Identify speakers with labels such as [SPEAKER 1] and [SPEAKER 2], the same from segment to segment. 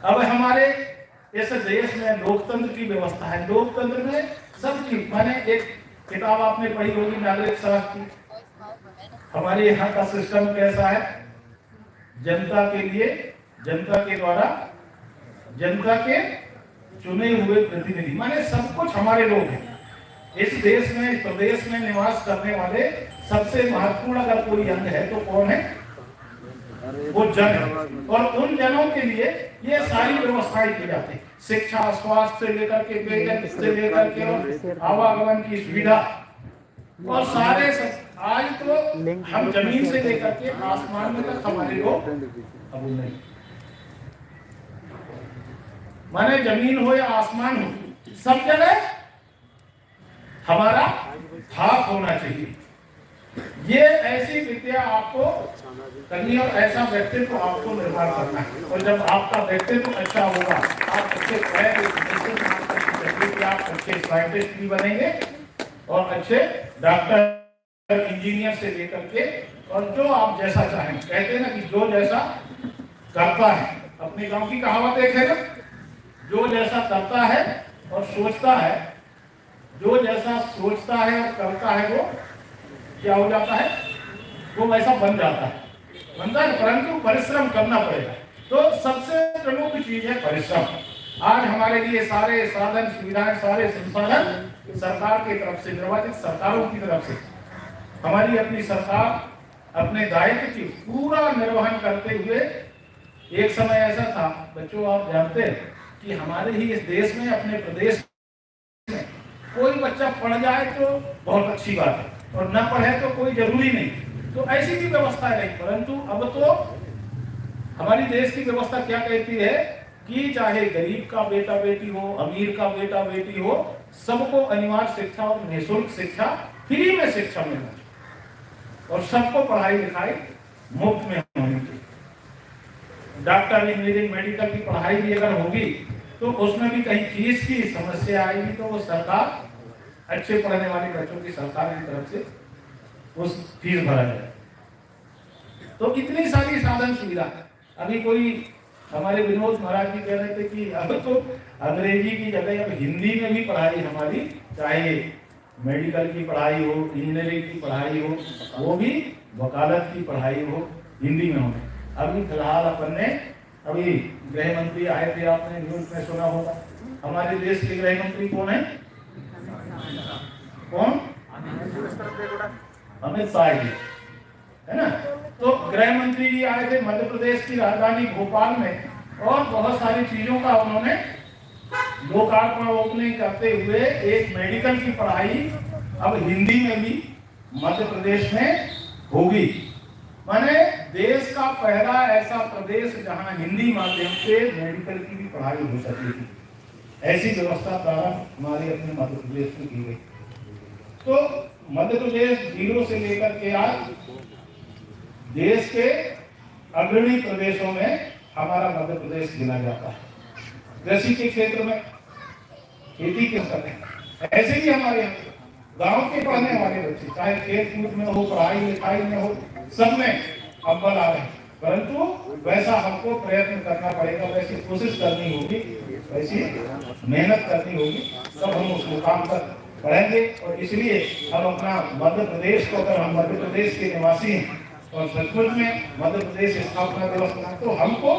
[SPEAKER 1] अब हमारे इस देश में लोकतंत्र की व्यवस्था है। लोकतंत्र में सब चीज, माने एक किताब आपने पढ़ी होगी नागरिक शास्त्र की। हमारे यहाँ का सिस्टम कैसा है? जनता के लिए, जनता के द्वारा, जनता के चुने हुए प्रतिनिधि, माने सब कुछ हमारे लोग हैं। इस देश में, इस प्रदेश में निवास करने वाले सबसे महत्वपूर्ण अगर कोई अंग है तो कौन है? वो जन है। और उन जनों के लिए ये सारी व्यवस्थाएं की जाती है, शिक्षा, स्वास्थ्य से लेकर के पेयजल से लेकर के आवागमन की सुविधा, और सारे सब। आज तो हम जमीन से लेकर के आसमान में तक हमारे लोग अब नहीं, माने जमीन हो या आसमान हो, सब जगह हमारा हाथ होना चाहिए। ये ऐसी विद्या आपको करनी और ऐसा व्यक्तित्व आपको निर्माण करना है। और जब आपका व्यक्तित्व अच्छा होगा, आप अच्छे आप अच्छे साइंटिस्ट भी बनेंगे और अच्छे डॉक्टर, इंजीनियर से लेकर के, और जो आप जैसा चाहें। कहते हैं ना कि जो जैसा करता है, अपने गांव की कहावत एक है ना, जो जैसा करता है और सोचता है, जो जैसा सोचता है और करता है वो क्या हो जाता है? वो वैसा बन जाता है, बनता है, परंतु परिश्रम करना पड़ेगा। तो सबसे प्रमुख चीज है परिश्रम। आज हमारे लिए सारे साधन, सुविधाएं, सारे संसाधन सरकार की तरफ से, निर्वाचित सरकारों की तरफ से, हमारी अपनी सरकार अपने दायित्व की पूरा निर्वहन करते हुए। एक समय ऐसा था बच्चों, आप जानते हैं कि हमारे ही इस देश में, अपने प्रदेश में कोई बच्चा पढ़ जाए तो बहुत अच्छी बात है, और न पढ़े तो कोई जरूरी नहीं, तो ऐसी भी व्यवस्था है। परंतु अब तो हमारी देश की व्यवस्था क्या कहती है कि चाहे गरीब का बेटा बेटी हो, अमीर का बेटा बेटी हो, सबको अनिवार्य शिक्षा और निःशुल्क शिक्षा, फ्री में शिक्षा मिलना चाहिए, और सबको पढ़ाई लिखाई मुफ्त में होनी चाहिए। डॉक्टर, इंजीनियरिंग, मेडिकल की पढ़ाई भी अगर होगी तो उसमें भी कहीं फीस की समस्या आएगी, तो वो सरकार, अच्छे पढ़ने वाले बच्चों की सरकार की तरफ से उस फीस भरा जाए। तो इतनी सारी साधन सुविधा। अभी कोई हमारे विनोद महाराज जी कह रहे थे कि अब तो अंग्रेजी की जगह अब हिंदी में भी पढ़ाई हमारी, चाहे मेडिकल की पढ़ाई हो, इंजीनियरिंग की पढ़ाई हो, वो भी वकालत की पढ़ाई हो, हिंदी में हो। अभी फिलहाल अपन ने, अभी गृह मंत्री आए थे, आपने न्यूज में सुना होगा। हमारे देश के गृह मंत्री कौन है? कौन? अमित शाह जी, है ना। तो गृह मंत्री जी आए थे मध्य प्रदेश की राजधानी भोपाल में, और बहुत सारी चीजों का उन्होंने लोकार्पण, ओपनिंग करते हुए एक मेडिकल की पढ़ाई अब हिंदी में भी मध्य प्रदेश में होगी। माने देश का पहला ऐसा प्रदेश जहां हिंदी माध्यम से मेडिकल की भी पढ़ाई हो सकेगी, ऐसी व्यवस्था प्रारंभ हमारे अपने मध्य प्रदेश में की गई। तो मध्य प्रदेश जीरो से लेकर के आज देश के अग्रणी प्रदेशों में हमारा मध्य प्रदेश गिना जाता है। कृषि के क्षेत्र में, खेती के क्षेत्र में, ऐसे ही हमारे गांव के पढ़ने वाले बच्चे, चाहे खेल कूद में हो, पढ़ाई लिखाई में हो, सब में अव्वल आ रहे हैं। परंतु वैसा हमको प्रयत्न करना पड़ेगा, वैसी कोशिश करनी होगी, वैसी मेहनत करनी होगी, तब हम उस मुकाम पर पढ़ेंगे। और इसलिए हम अपना मध्य प्रदेश को, अगर हम मध्य प्रदेश के निवासी हैं और सचमुच में मध्य प्रदेश स्थापना दिवस मनाते, तो हमको,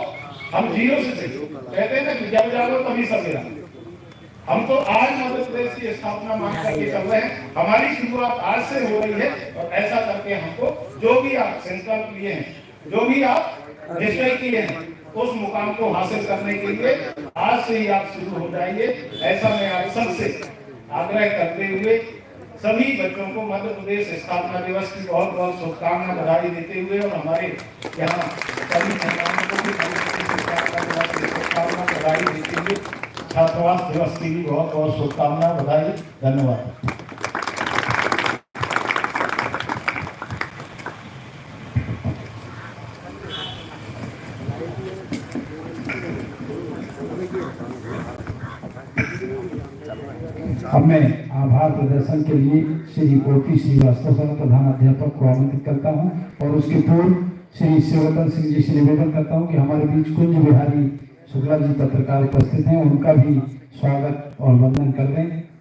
[SPEAKER 1] हम जीरो से कहते हैं ना कि जब जागो तभी सवेरा, हम तो आज मध्य प्रदेश की स्थापना मान करके चल रहे हैं। हमारी शुरुआत आज से हो रही है, और ऐसा करके हमको जो भी आप संकल्प लिए हैं, जो भी आप निश्चय किए हैं, उस मुकाम को हासिल करने के लिए आज से ही आप शुरू हो जाइए। ऐसा मैं आप सबसे आग्रह करते हुए सभी बच्चों को मध्य प्रदेश स्थापना दिवस की बहुत बहुत शुभकामना, बधाई देते हुए, और हमारे यहाँ सभी मेहमानों को भी शुभकामना, बधाई देते हुए छात्रावास दिवस की भी बहुत बहुत शुभकामना, बधाई, धन्यवाद।
[SPEAKER 2] अब मैं आभार प्रदर्शन के लिए श्री गोपी श्रीवास्तव प्रधान अध्यापक को आमंत्रित करता हूं, और उसके पूर्व श्री शिवरतन सिंह जी से निवेदन करता हूं कि हमारे बीच कुंज बिहारी शुक्ला जी पत्रकार उपस्थित हैं, उनका भी स्वागत और वंदन कर दें।